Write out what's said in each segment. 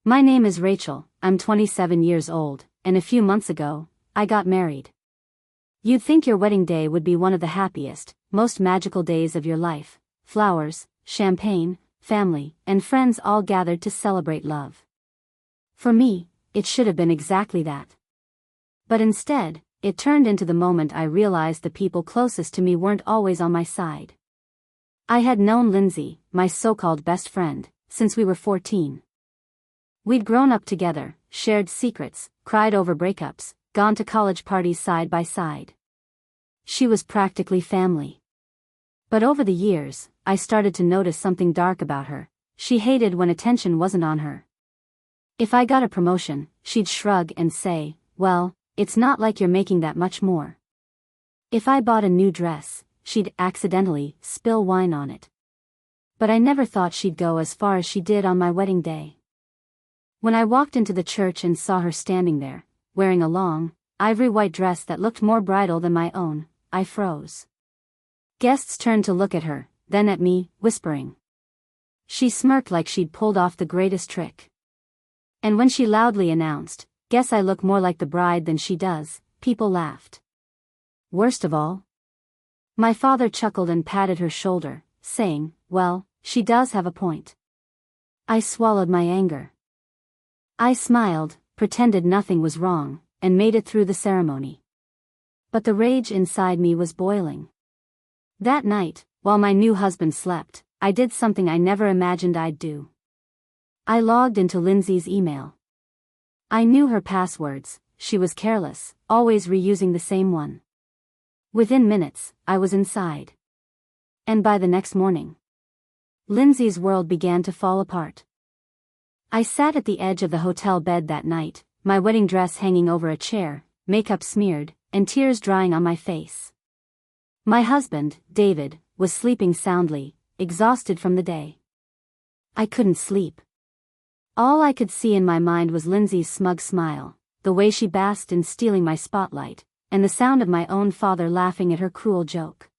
My name is Rachel, I'm 27 years old, and a few months ago, I got married. You'd think your wedding day would be one of the happiest, most magical days of your life. Flowers, champagne, family, and friends all gathered to celebrate love. For me, it should have been exactly that. But instead, it turned into the moment I realized the people closest to me weren't always on my side. I had known Lindsay, my so-called best friend, since we were 14. We'd grown up together, shared secrets, cried over breakups, gone to college parties side by side. She was practically family. But over the years, I started to notice something dark about her. She hated when attention wasn't on her. If I got a promotion, she'd shrug and say, "Well, it's not like you're making that much more." If I bought a new dress, she'd accidentally spill wine on it. But I never thought she'd go as far as she did on my wedding day. When I walked into the church and saw her standing there, wearing a long, ivory white dress that looked more bridal than my own, I froze. Guests turned to look at her, then at me, whispering. She smirked like she'd pulled off the greatest trick. And when she loudly announced, "Guess I look more like the bride than she does," people laughed. Worst of all, my father chuckled and patted her shoulder, saying, "Well, she does have a point." I swallowed my anger. I smiled, pretended nothing was wrong, and made it through the ceremony. But the rage inside me was boiling. That night, while my new husband slept, I did something I never imagined I'd do. I logged into Lindsay's email. I knew her passwords. She was careless, always reusing the same one. Within minutes, I was inside. And by the next morning, Lindsay's world began to fall apart. I sat at the edge of the hotel bed that night, my wedding dress hanging over a chair, makeup smeared, and tears drying on my face. My husband, David, was sleeping soundly, exhausted from the day. I couldn't sleep. All I could see in my mind was Lindsay's smug smile, the way she basked in stealing my spotlight, and the sound of my own father laughing at her cruel joke.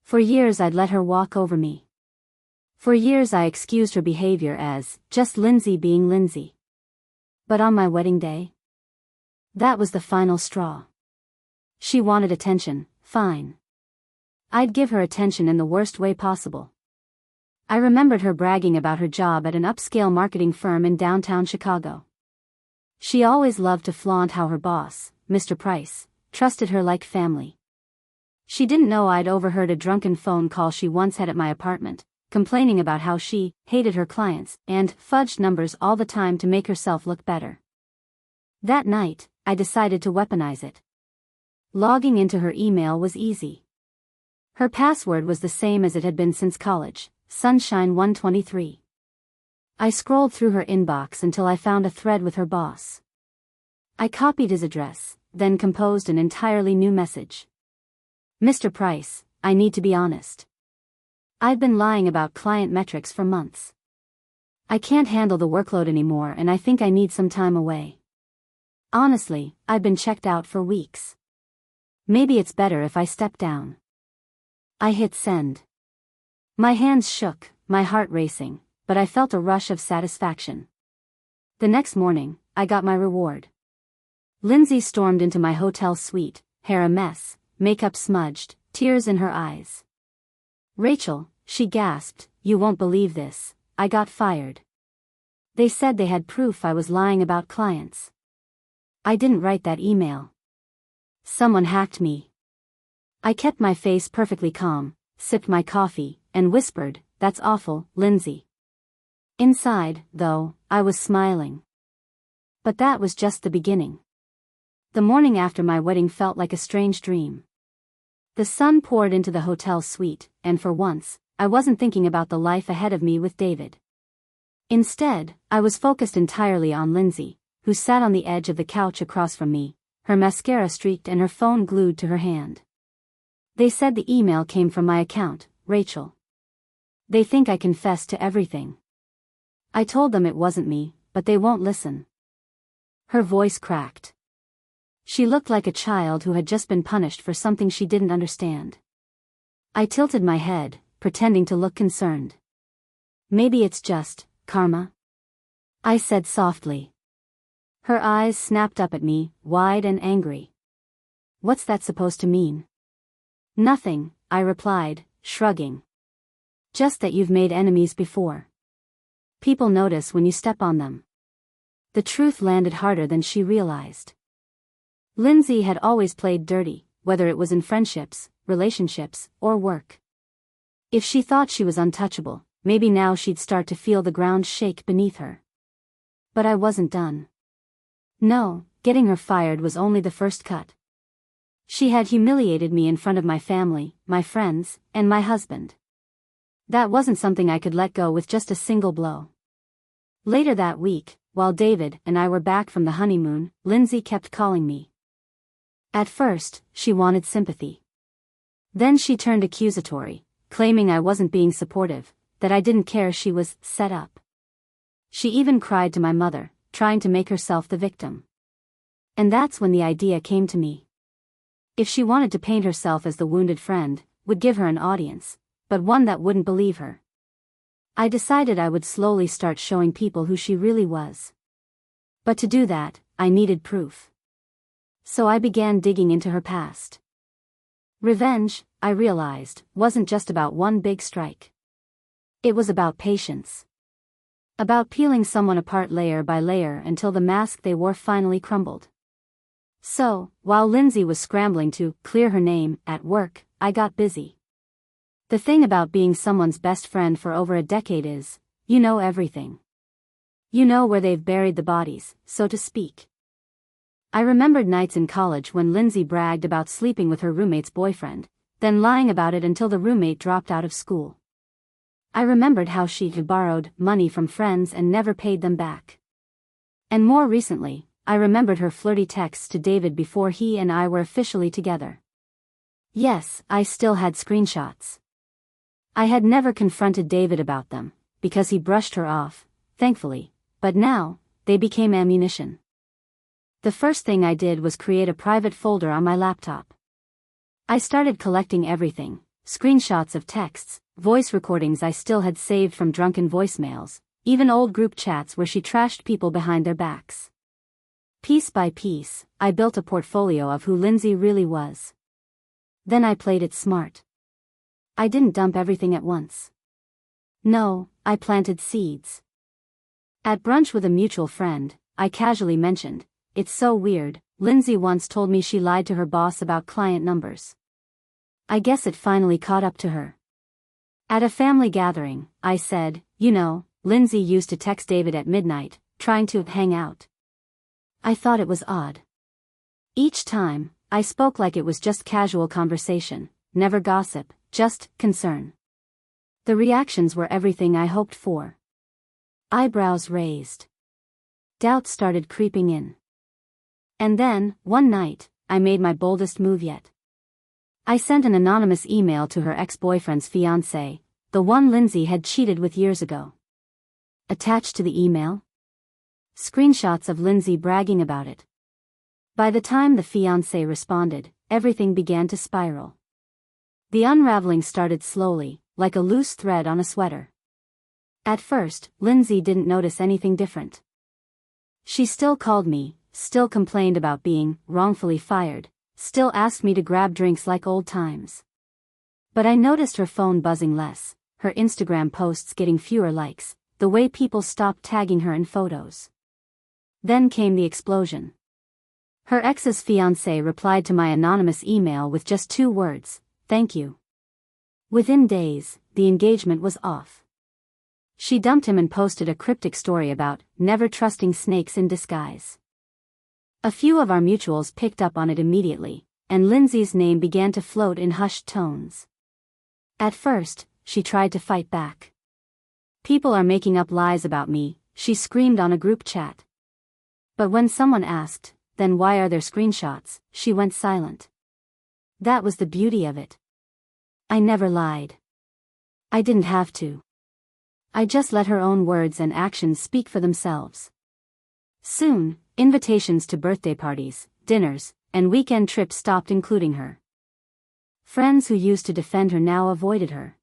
For years I'd let her walk over me. For years I excused her behavior as just Lindsay being Lindsay. But on my wedding day, that was the final straw. She wanted attention, fine. I'd give her attention in the worst way possible. I remembered her bragging about her job at an upscale marketing firm in downtown Chicago. She always loved to flaunt how her boss, Mr. Price, trusted her like family. She didn't know I'd overheard a drunken phone call she once had at my apartment, complaining about how she hated her clients and fudged numbers all the time to make herself look better. That night, I decided to weaponize it. Logging into her email was easy. Her password was the same as it had been since college, Sunshine 123. I scrolled through her inbox until I found a thread with her boss. I copied his address, then composed an entirely new message. "Mr. Price, I need to be honest. I've been lying about client metrics for months. I can't handle the workload anymore and I think I need some time away. Honestly, I've been checked out for weeks. Maybe it's better if I step down." I hit send. My hands shook, my heart racing, but I felt a rush of satisfaction. The next morning, I got my reward. Lindsay stormed into my hotel suite, hair a mess, makeup smudged, tears in her eyes. "Rachel," she gasped, "you won't believe this, I got fired. They said they had proof I was lying about clients. I didn't write that email. Someone hacked me." I kept my face perfectly calm, sipped my coffee, and whispered, "That's awful, Lindsay." Inside, though, I was smiling. But that was just the beginning. The morning after my wedding felt like a strange dream. The sun poured into the hotel suite, and for once, I wasn't thinking about the life ahead of me with David. Instead, I was focused entirely on Lindsay, who sat on the edge of the couch across from me, her mascara streaked and her phone glued to her hand. They said the email came from my account, Rachel. They think I confessed to everything. I told them it wasn't me, but they won't listen. Her voice cracked. She looked like a child who had just been punished for something she didn't understand. I tilted my head, pretending to look concerned. "Maybe it's just karma." I said softly. Her eyes snapped up at me, wide and angry. What's that supposed to mean? Nothing, I replied, shrugging. Just that you've made enemies before. People notice when you step on them. The truth landed harder than she realized. Lindsay had always played dirty, whether it was in friendships, relationships, or work. If she thought she was untouchable, maybe now she'd start to feel the ground shake beneath her. But I wasn't done. No, getting her fired was only the first cut. She had humiliated me in front of my family, my friends, and my husband. That wasn't something I could let go with just a single blow. Later that week, while David and I were back from the honeymoon, Lindsay kept calling me. At first, she wanted sympathy. Then she turned accusatory, claiming I wasn't being supportive, that I didn't care she was set up. She even cried to my mother, trying to make herself the victim. And that's when the idea came to me. If she wanted to paint herself as the wounded friend, would give her an audience, but one that wouldn't believe her. I decided I would slowly start showing people who she really was. But to do that, I needed proof. So I began digging into her past. Revenge, I realized, wasn't just about one big strike. It was about patience. About peeling someone apart layer by layer until the mask they wore finally crumbled. So, while Lindsay was scrambling to clear her name at work, I got busy. The thing about being someone's best friend for over a decade is, you know everything. You know where they've buried the bodies, so to speak. I remembered nights in college when Lindsay bragged about sleeping with her roommate's boyfriend, then lying about it until the roommate dropped out of school. I remembered how she had borrowed money from friends and never paid them back. And more recently, I remembered her flirty texts to David before he and I were officially together. Yes, I still had screenshots. I had never confronted David about them, because he brushed her off, thankfully, but now, they became ammunition. The first thing I did was create a private folder on my laptop. I started collecting everything, screenshots of texts, voice recordings I still had saved from drunken voicemails, even old group chats where she trashed people behind their backs. Piece by piece, I built a portfolio of who Lindsay really was. Then I played it smart. I didn't dump everything at once. No, I planted seeds. At brunch with a mutual friend, I casually mentioned, "It's so weird, Lindsay once told me she lied to her boss about client numbers." I guess it finally caught up to her. At a family gathering, I said, "You know, Lindsay used to text David at midnight, trying to hang out." I thought it was odd. Each time, I spoke like it was just casual conversation, never gossip, just concern. The reactions were everything I hoped for. Eyebrows raised. Doubt started creeping in. And then, one night, I made my boldest move yet. I sent an anonymous email to her ex-boyfriend's fiancé, the one Lindsay had cheated with years ago. Attached to the email? Screenshots of Lindsay bragging about it. By the time the fiancé responded, everything began to spiral. The unraveling started slowly, like a loose thread on a sweater. At first, Lindsay didn't notice anything different. She still called me, still complained about being wrongfully fired, still asked me to grab drinks like old times. But I noticed her phone buzzing less, her Instagram posts getting fewer likes, the way people stopped tagging her in photos. Then came the explosion. Her ex's fiancé replied to my anonymous email with just 2 words, "Thank you." Within days, the engagement was off. She dumped him and posted a cryptic story about never trusting snakes in disguise. A few of our mutuals picked up on it immediately, and Lindsay's name began to float in hushed tones. At first, she tried to fight back. "People are making up lies about me," she screamed on a group chat. But when someone asked, "Then why are there screenshots?" she went silent. That was the beauty of it. I never lied. I didn't have to. I just let her own words and actions speak for themselves. Soon, invitations to birthday parties, dinners, and weekend trips stopped including her. Friends who used to defend her now avoided her.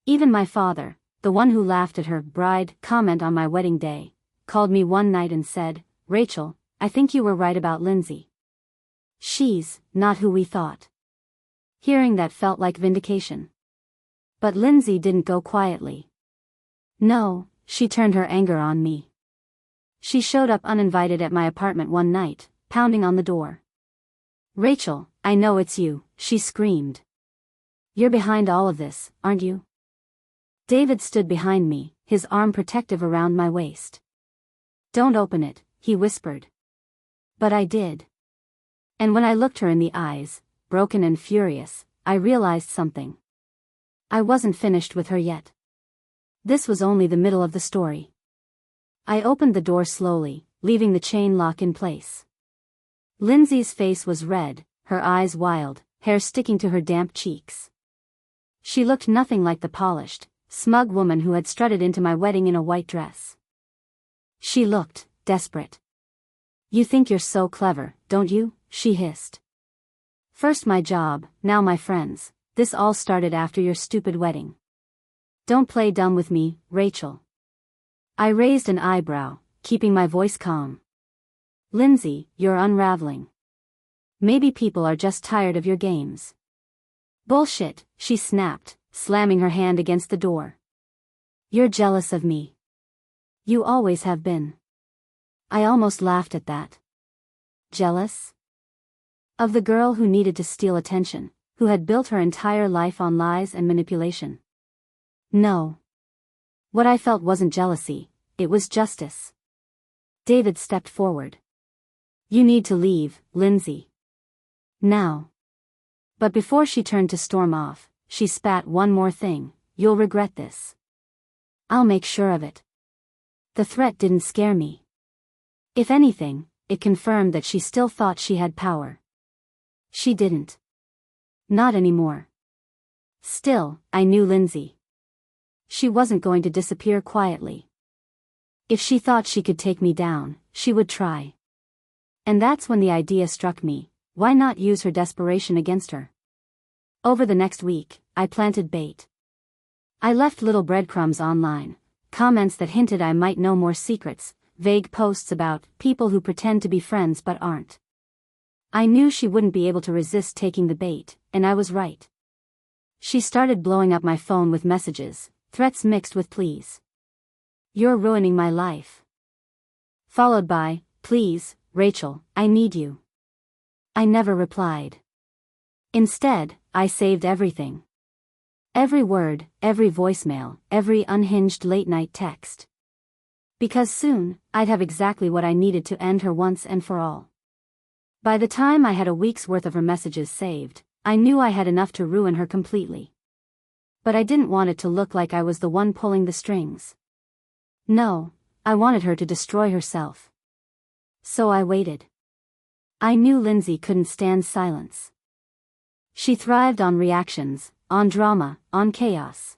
Even my father, the one who laughed at her bride comment on my wedding day, called me one night and said, "Rachel, I think you were right about Lindsay. She's not who we thought." Hearing that felt like vindication. But Lindsay didn't go quietly. No, she turned her anger on me. She showed up uninvited at my apartment one night, pounding on the door. "Rachel, I know it's you," she screamed. "You're behind all of this, aren't you?" David stood behind me, his arm protective around my waist. "Don't open it," he whispered. But I did. And when I looked her in the eyes, broken and furious, I realized something. I wasn't finished with her yet. This was only the middle of the story. I opened the door slowly, leaving the chain lock in place. Lindsay's face was red, her eyes wild, hair sticking to her damp cheeks. She looked nothing like the polished, smug woman who had strutted into my wedding in a white dress. She looked desperate. "You think you're so clever, don't you?" she hissed. "First my job, now my friends. This all started after your stupid wedding. Don't play dumb with me, Rachel." I raised an eyebrow, keeping my voice calm. "Lindsay, you're unraveling. Maybe people are just tired of your games." "Bullshit," she snapped, slamming her hand against the door. "You're jealous of me. You always have been." I almost laughed at that. Jealous? Of the girl who needed to steal attention, who had built her entire life on lies and manipulation. No. What I felt wasn't jealousy, it was justice. David stepped forward. "You need to leave, Lindsay. Now." But before she turned to storm off, she spat one more thing: "You'll regret this." "I'll make sure of it." The threat didn't scare me. If anything, it confirmed that she still thought she had power. She didn't. Not anymore. Still, I knew Lindsay. She wasn't going to disappear quietly. If she thought she could take me down, she would try. And that's when the idea struck me: why not use her desperation against her? Over the next week, I planted bait. I left little breadcrumbs online, comments that hinted I might know more secrets, vague posts about people who pretend to be friends but aren't. I knew she wouldn't be able to resist taking the bait, and I was right. She started blowing up my phone with messages, threats mixed with pleas. "You're ruining my life." Followed by, "Please, Rachel, I need you." I never replied. Instead, I saved everything. Every word, every voicemail, every unhinged late-night text. Because soon, I'd have exactly what I needed to end her once and for all. By the time I had a week's worth of her messages saved, I knew I had enough to ruin her completely. But I didn't want it to look like I was the one pulling the strings. No, I wanted her to destroy herself. So I waited. I knew Lindsay couldn't stand silence. She thrived on reactions, on drama, on chaos.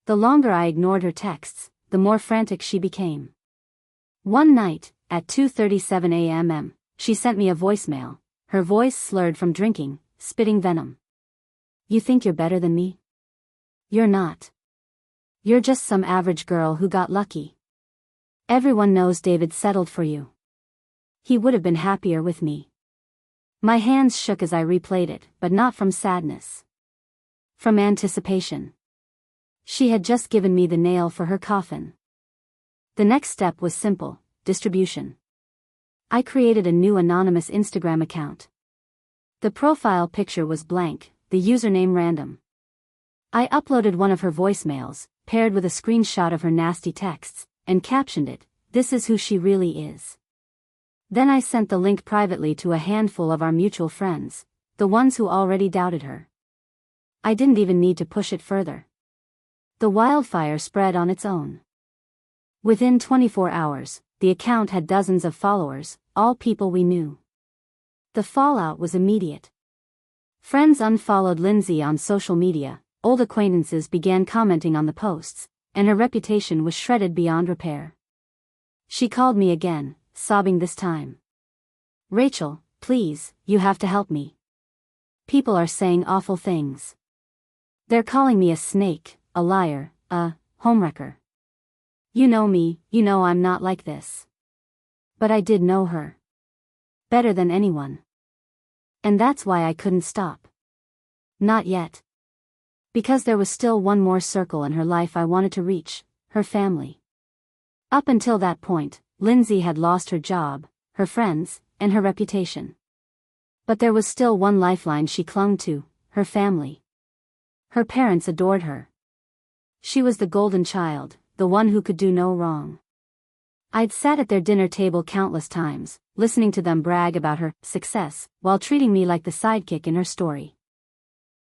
The longer I ignored her texts, the more frantic she became. One night, at 2:37 a.m., she sent me a voicemail, her voice slurred from drinking, spitting venom. "You think you're better than me? You're not. You're just some average girl who got lucky. Everyone knows David settled for you. He would have been happier with me." My hands shook as I replayed it, but not from sadness. From anticipation. She had just given me the nail for her coffin. The next step was simple: distribution. I created a new anonymous Instagram account. The profile picture was blank, the username random. I uploaded one of her voicemails, paired with a screenshot of her nasty texts, and captioned it, "This is who she really is." Then I sent the link privately to a handful of our mutual friends, the ones who already doubted her. I didn't even need to push it further. The wildfire spread on its own. Within 24 hours, the account had dozens of followers, all people we knew. The fallout was immediate. Friends unfollowed Lindsay on social media, old acquaintances began commenting on the posts, and her reputation was shredded beyond repair. She called me again, sobbing this time. "Rachel, please, you have to help me. People are saying awful things. They're calling me a snake, a liar, a homewrecker." You know me, you know I'm not like this. But I did know her. Better than anyone. And that's why I couldn't stop. Not yet. Because there was still one more circle in her life I wanted to reach, her family. Up until that point, Lindsay had lost her job, her friends, and her reputation. But there was still one lifeline she clung to, her family. Her parents adored her. She was the golden child, the one who could do no wrong. I'd sat at their dinner table countless times, listening to them brag about her success, while treating me like the sidekick in her story.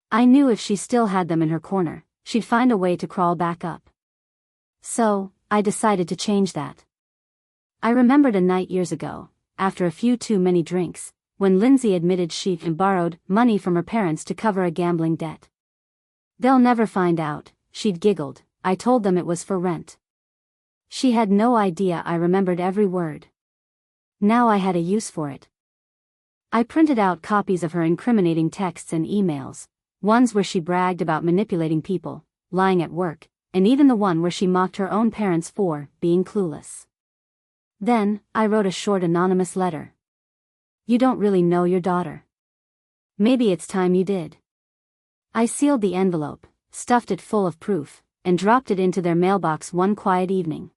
I knew if she still had them in her corner, she'd find a way to crawl back up. So, I decided to change that. I remembered a night years ago, after a few too many drinks, when Lindsay admitted she'd borrowed money from her parents to cover a gambling debt. They'll never find out, she'd giggled. I told them it was for rent. She had no idea I remembered every word. Now I had a use for it. I printed out copies of her incriminating texts and emails, ones where she bragged about manipulating people, lying at work, and even the one where she mocked her own parents for being clueless. Then, I wrote a short anonymous letter. You don't really know your daughter. Maybe it's time you did. I sealed the envelope, stuffed it full of proof, and dropped it into their mailbox one quiet evening.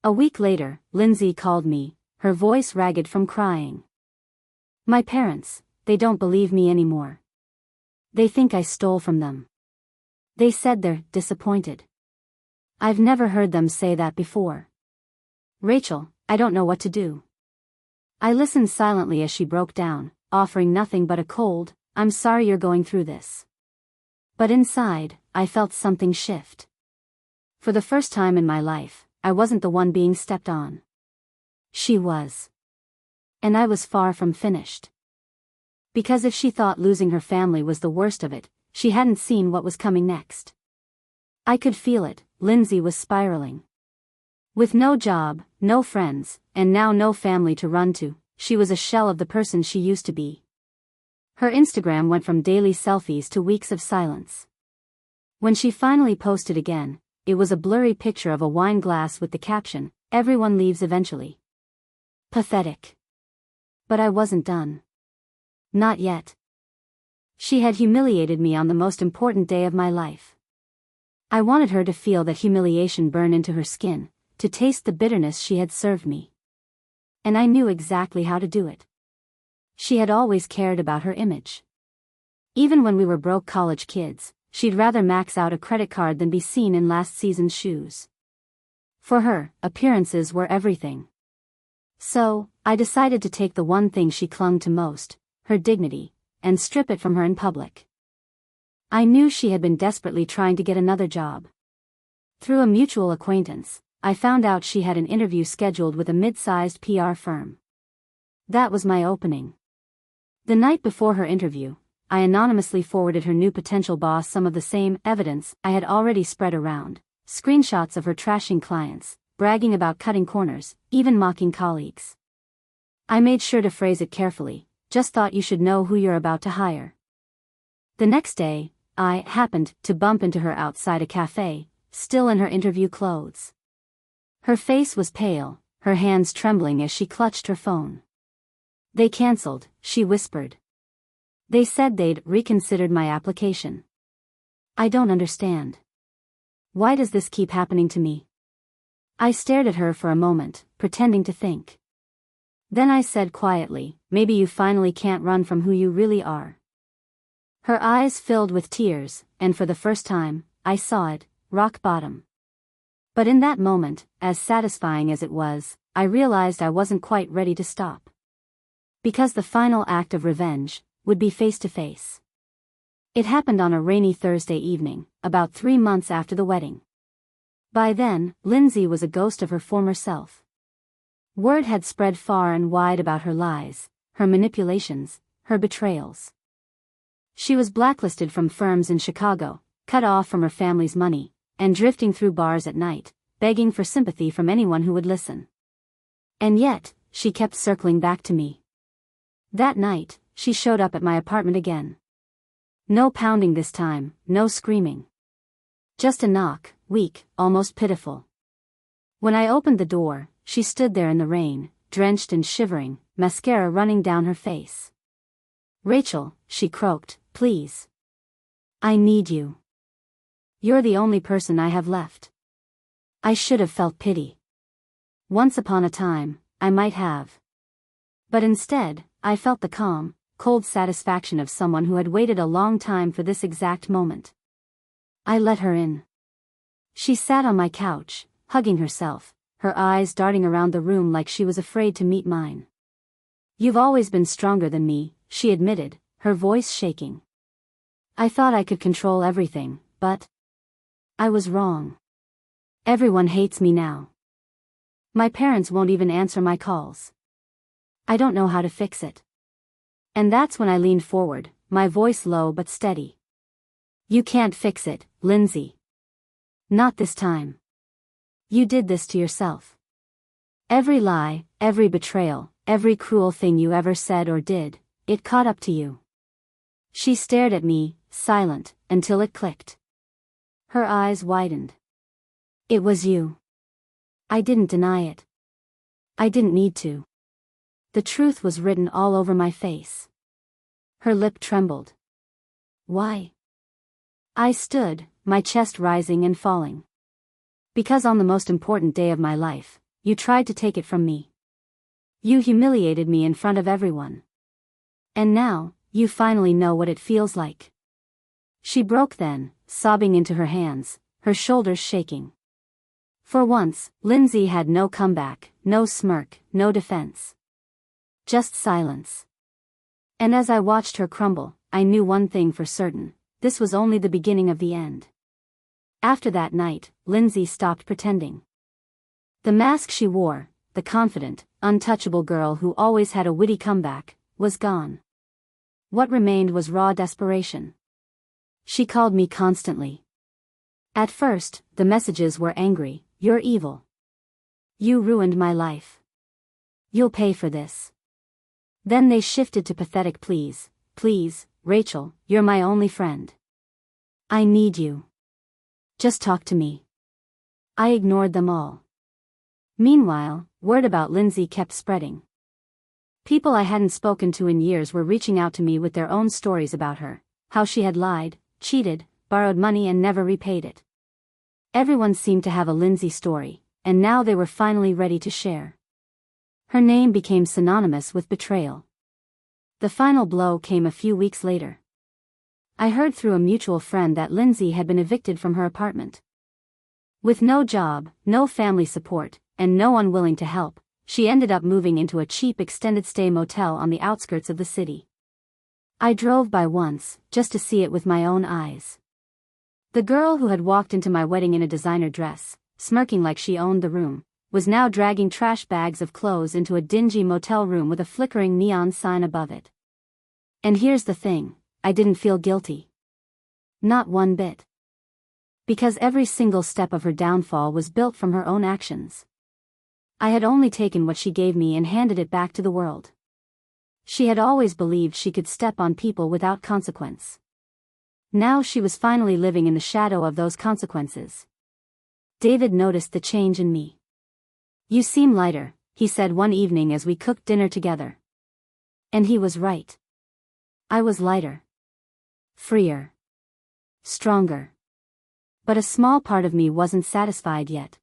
A week later, Lindsay called me, her voice ragged from crying. My parents, they don't believe me anymore. They think I stole from them. They said they're disappointed. I've never heard them say that before. Rachel, I don't know what to do. I listened silently as she broke down, offering nothing but a cold, I'm sorry you're going through this. But inside, I felt something shift. For the first time in my life, I wasn't the one being stepped on. She was. And I was far from finished. Because if she thought losing her family was the worst of it, she hadn't seen what was coming next. I could feel it, Lindsay was spiraling. With no job, no friends, and now no family to run to, she was a shell of the person she used to be. Her Instagram went from daily selfies to weeks of silence. When she finally posted again, it was a blurry picture of a wine glass with the caption, "Everyone leaves eventually." Pathetic. But I wasn't done. Not yet. She had humiliated me on the most important day of my life. I wanted her to feel that humiliation burn into her skin, to taste the bitterness she had served me. And I knew exactly how to do it. She had always cared about her image. Even when we were broke college kids, she'd rather max out a credit card than be seen in last season's shoes. For her, appearances were everything. So, I decided to take the one thing she clung to most, her dignity, and strip it from her in public. I knew she had been desperately trying to get another job. Through a mutual acquaintance, I found out she had an interview scheduled with a mid-sized PR firm. That was my opening. The night before her interview, I anonymously forwarded her new potential boss some of the same evidence I had already spread around, screenshots of her trashing clients, bragging about cutting corners, even mocking colleagues. I made sure to phrase it carefully, just thought you should know who you're about to hire. The next day, I happened to bump into her outside a cafe, still in her interview clothes. Her face was pale, her hands trembling as she clutched her phone. They canceled, she whispered. They said they'd reconsidered my application. I don't understand. Why does this keep happening to me? I stared at her for a moment, pretending to think. Then I said quietly, maybe you finally can't run from who you really are. Her eyes filled with tears, and for the first time, I saw it, rock bottom. But in that moment, as satisfying as it was, I realized I wasn't quite ready to stop. Because the final act of revenge would be face to face. It happened on a rainy Thursday evening, about 3 months after the wedding. By then, Lindsay was a ghost of her former self. Word had spread far and wide about her lies, her manipulations, her betrayals. She was blacklisted from firms in Chicago, cut off from her family's money, and drifting through bars at night, begging for sympathy from anyone who would listen. And yet, she kept circling back to me. That night, she showed up at my apartment again. No pounding this time, no screaming. Just a knock, weak, almost pitiful. When I opened the door, she stood there in the rain, drenched and shivering, mascara running down her face. "Rachel," she croaked, "please. I need you. You're the only person I have left." I should have felt pity. Once upon a time, I might have. But instead, I felt the calm, cold satisfaction of someone who had waited a long time for this exact moment. I let her in. She sat on my couch, hugging herself, her eyes darting around the room like she was afraid to meet mine. "You've always been stronger than me," she admitted, her voice shaking. "I thought I could control everything, but I was wrong. Everyone hates me now. My parents won't even answer my calls. I don't know how to fix it." And that's when I leaned forward, my voice low but steady. "You can't fix it, Lindsay. Not this time. You did this to yourself. Every lie, every betrayal, every cruel thing you ever said or did, it caught up to you." She stared at me, silent, until it clicked. Her eyes widened. "It was you." I didn't deny it. I didn't need to. The truth was written all over my face. Her lip trembled. "Why?" I stood, my chest rising and falling. "Because on the most important day of my life, you tried to take it from me. You humiliated me in front of everyone. And now, you finally know what it feels like." She broke then, sobbing into her hands, her shoulders shaking. For once, Lindsay had no comeback, no smirk, no defense. Just silence. And as I watched her crumble, I knew one thing for certain: this was only the beginning of the end. After that night, Lindsay stopped pretending. The mask she wore, the confident, untouchable girl who always had a witty comeback, was gone. What remained was raw desperation. She called me constantly. At first, the messages were angry: "You're evil. You ruined my life. You'll pay for this." Then they shifted to pathetic pleas: "Please, Rachel, you're my only friend. I need you. Just talk to me." I ignored them all. Meanwhile, word about Lindsay kept spreading. People I hadn't spoken to in years were reaching out to me with their own stories about her, how she had lied, cheated, borrowed money and never repaid it. Everyone seemed to have a Lindsay story, and now they were finally ready to share. Her name became synonymous with betrayal. The final blow came a few weeks later. I heard through a mutual friend that Lindsay had been evicted from her apartment. With no job, no family support, and no one willing to help, she ended up moving into a cheap extended-stay motel on the outskirts of the city. I drove by once, just to see it with my own eyes. The girl who had walked into my wedding in a designer dress, smirking like she owned the room, was now dragging trash bags of clothes into a dingy motel room with a flickering neon sign above it. And here's the thing, I didn't feel guilty. Not one bit. Because every single step of her downfall was built from her own actions. I had only taken what she gave me and handed it back to the world. She had always believed she could step on people without consequence. Now she was finally living in the shadow of those consequences. David noticed the change in me. "You seem lighter," he said one evening as we cooked dinner together. And he was right. I was lighter. Freer. Stronger. But a small part of me wasn't satisfied yet.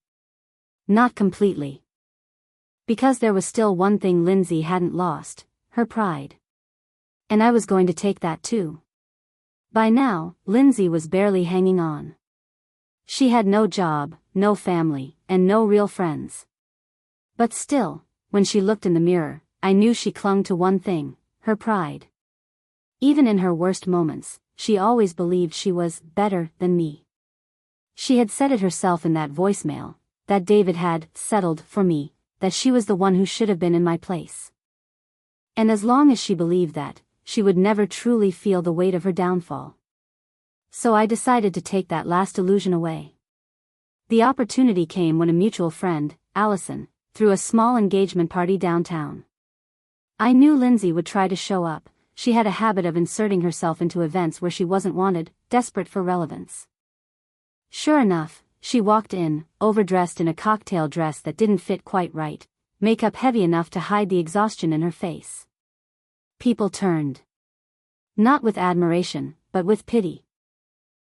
Not completely. Because there was still one thing Lindsay hadn't lost: her pride. And I was going to take that too. By now, Lindsay was barely hanging on. She had no job, no family, and no real friends. But still, when she looked in the mirror, I knew she clung to one thing: her pride. Even in her worst moments, she always believed she was better than me. She had said it herself in that voicemail, that David had settled for me, that she was the one who should have been in my place. And as long as she believed that, she would never truly feel the weight of her downfall. So I decided to take that last illusion away. The opportunity came when a mutual friend, Allison, threw a small engagement party downtown. I knew Lindsay would try to show up. She had a habit of inserting herself into events where she wasn't wanted, desperate for relevance. Sure enough, she walked in, overdressed in a cocktail dress that didn't fit quite right, makeup heavy enough to hide the exhaustion in her face. People turned. Not with admiration, but with pity.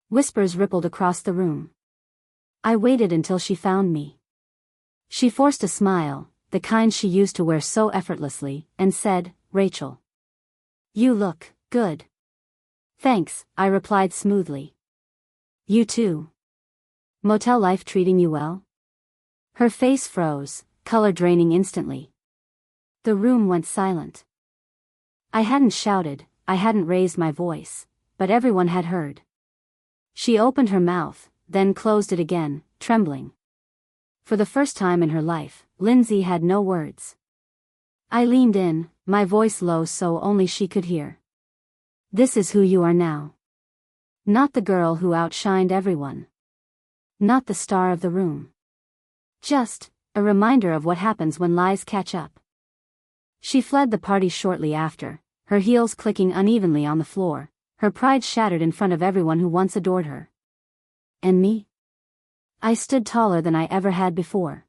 Whispers rippled across the room. I waited until she found me. She forced a smile, the kind she used to wear so effortlessly, and said, "Rachel. You look good." "Thanks," I replied smoothly. "You too. Motel life treating you well?" Her face froze, color draining instantly. The room went silent. I hadn't shouted, I hadn't raised my voice, but everyone had heard. She opened her mouth, then closed it again, trembling. For the first time in her life, Lindsay had no words. I leaned in, my voice low so only she could hear. "This is who you are now. Not the girl who outshined everyone. Not the star of the room. Just a reminder of what happens when lies catch up." She fled the party shortly after, her heels clicking unevenly on the floor, her pride shattered in front of everyone who once adored her. And me? I stood taller than I ever had before.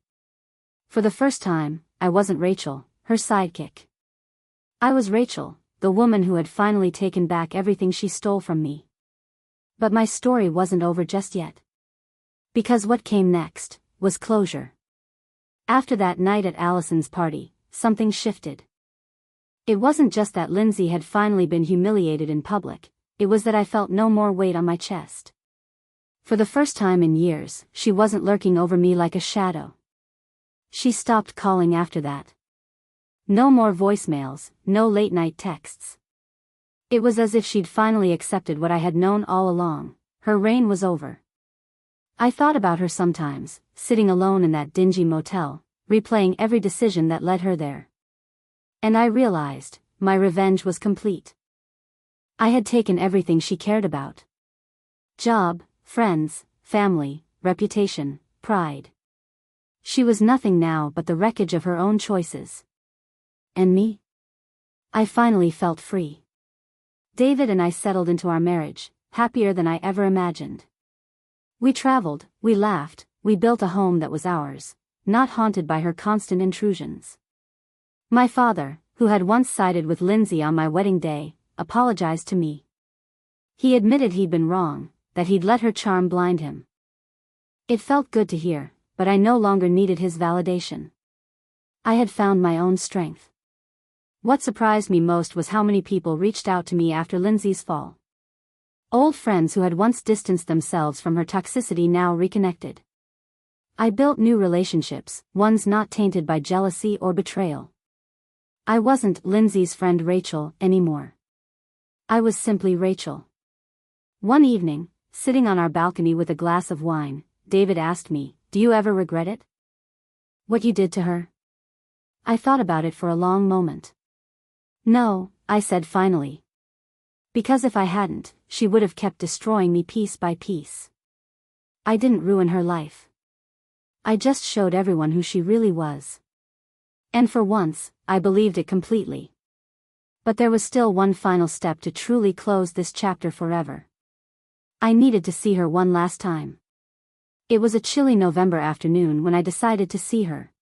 For the first time, I wasn't Rachel, her sidekick. I was Rachel, the woman who had finally taken back everything she stole from me. But my story wasn't over just yet. Because what came next was closure. After that night at Allison's party, something shifted. It wasn't just that Lindsay had finally been humiliated in public, it was that I felt no more weight on my chest. For the first time in years, she wasn't lurking over me like a shadow. She stopped calling after that. No more voicemails, no late-night texts. It was as if she'd finally accepted what I had known all along, her reign was over. I thought about her sometimes, sitting alone in that dingy motel, replaying every decision that led her there. And I realized, my revenge was complete. I had taken everything she cared about. Job, friends, family, reputation, pride. She was nothing now but the wreckage of her own choices. And me? I finally felt free. David and I settled into our marriage, happier than I ever imagined. We traveled, we laughed, we built a home that was ours, not haunted by her constant intrusions. My father, who had once sided with Lindsay on my wedding day, apologized to me. He admitted he'd been wrong, that he'd let her charm blind him. It felt good to hear, but I no longer needed his validation. I had found my own strength. What surprised me most was how many people reached out to me after Lindsay's fall. Old friends who had once distanced themselves from her toxicity now reconnected. I built new relationships, ones not tainted by jealousy or betrayal. I wasn't Lindsay's friend Rachel anymore. I was simply Rachel. One evening, sitting on our balcony with a glass of wine, David asked me, "Do you ever regret it? What you did to her?" I thought about it for a long moment. "No," I said finally. "Because if I hadn't, she would have kept destroying me piece by piece. I didn't ruin her life. I just showed everyone who she really was. And for once, I believed it completely. But there was still one final step to truly close this chapter forever. I needed to see her one last time. It was a chilly November afternoon when I decided to see her.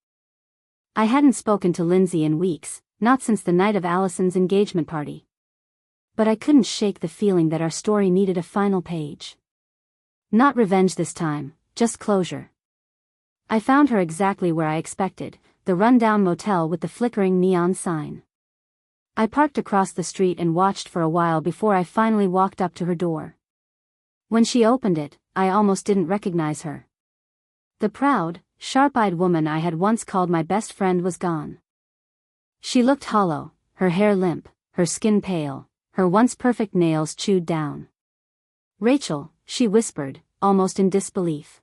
I hadn't spoken to Lindsay in weeks, not since the night of Allison's engagement party. But I couldn't shake the feeling that our story needed a final page. Not revenge this time, just closure. I found her exactly where I expected, the rundown motel with the flickering neon sign. I parked across the street and watched for a while before I finally walked up to her door. When she opened it, I almost didn't recognize her. The proud, sharp-eyed woman I had once called my best friend was gone. She looked hollow, her hair limp, her skin pale, her once perfect nails chewed down. "Rachel," she whispered, almost in disbelief.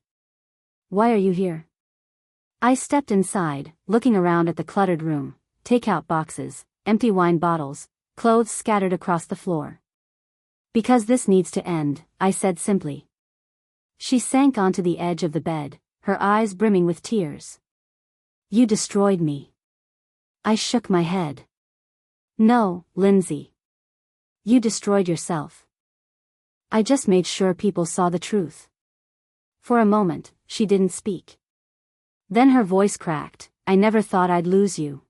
"Why are you here?" I stepped inside, looking around at the cluttered room, takeout boxes, empty wine bottles, clothes scattered across the floor. "Because this needs to end," I said simply. She sank onto the edge of the bed, her eyes brimming with tears. "You destroyed me." I shook my head. "No, Lindsay. You destroyed yourself. I just made sure people saw the truth." For a moment, she didn't speak. Then her voice cracked. I never thought I'd lose you.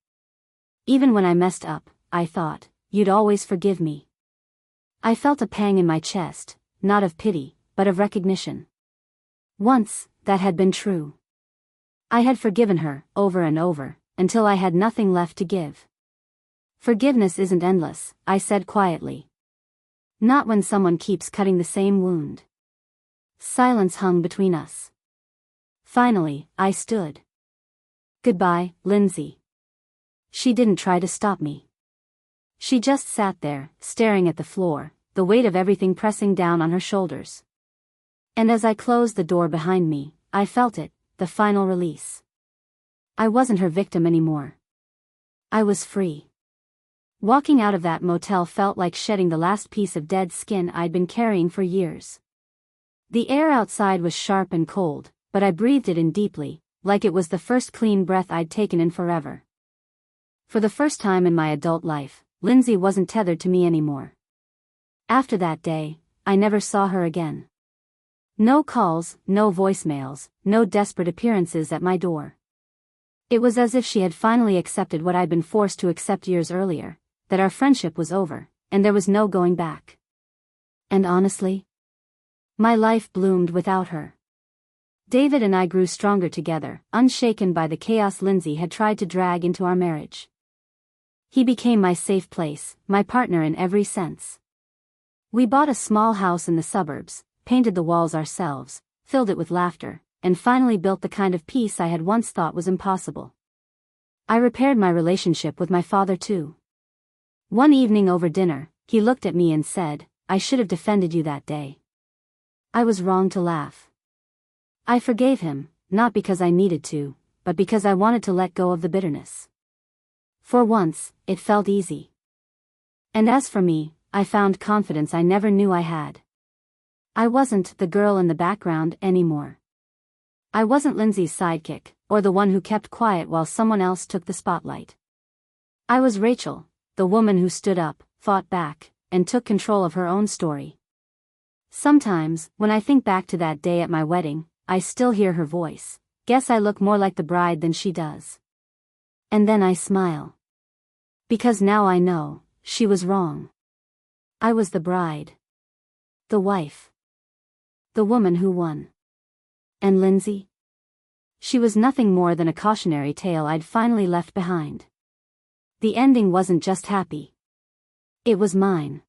Even when I messed up, I thought, you'd always forgive me. I felt a pang in my chest, not of pity, but of recognition. Once, that had been true. I had forgiven her, over and over, until I had nothing left to give. Forgiveness isn't endless, I said quietly. Not when someone keeps cutting the same wound. Silence hung between us. Finally, I stood. Goodbye, Lindsay. She didn't try to stop me. She just sat there, staring at the floor, the weight of everything pressing down on her shoulders. And as I closed the door behind me, I felt it, the final release. I wasn't her victim anymore. I was free. Walking out of that motel felt like shedding the last piece of dead skin I'd been carrying for years. The air outside was sharp and cold, but I breathed it in deeply, like it was the first clean breath I'd taken in forever. For the first time in my adult life, Lindsay wasn't tethered to me anymore. After that day, I never saw her again. No calls, no voicemails, no desperate appearances at my door. It was as if she had finally accepted what I'd been forced to accept years earlier, that our friendship was over, and there was no going back. And honestly, my life bloomed without her. David and I grew stronger together, unshaken by the chaos Lindsay had tried to drag into our marriage. He became my safe place, my partner in every sense. We bought a small house in the suburbs, painted the walls ourselves, filled it with laughter, and finally built the kind of peace I had once thought was impossible. I repaired my relationship with my father too. One evening over dinner, he looked at me and said, I should have defended you that day. I was wrong to laugh. I forgave him, not because I needed to, but because I wanted to let go of the bitterness. For once, it felt easy. And as for me, I found confidence I never knew I had. I wasn't the girl in the background anymore. I wasn't Lindsay's sidekick, or the one who kept quiet while someone else took the spotlight. I was Rachel, the woman who stood up, fought back, and took control of her own story. Sometimes, when I think back to that day at my wedding, I still hear her voice. Guess I look more like the bride than she does. And then I smile. Because now I know, she was wrong. I was the bride. The wife. The woman who won. And Lindsay? She was nothing more than a cautionary tale I'd finally left behind. The ending wasn't just happy. It was mine.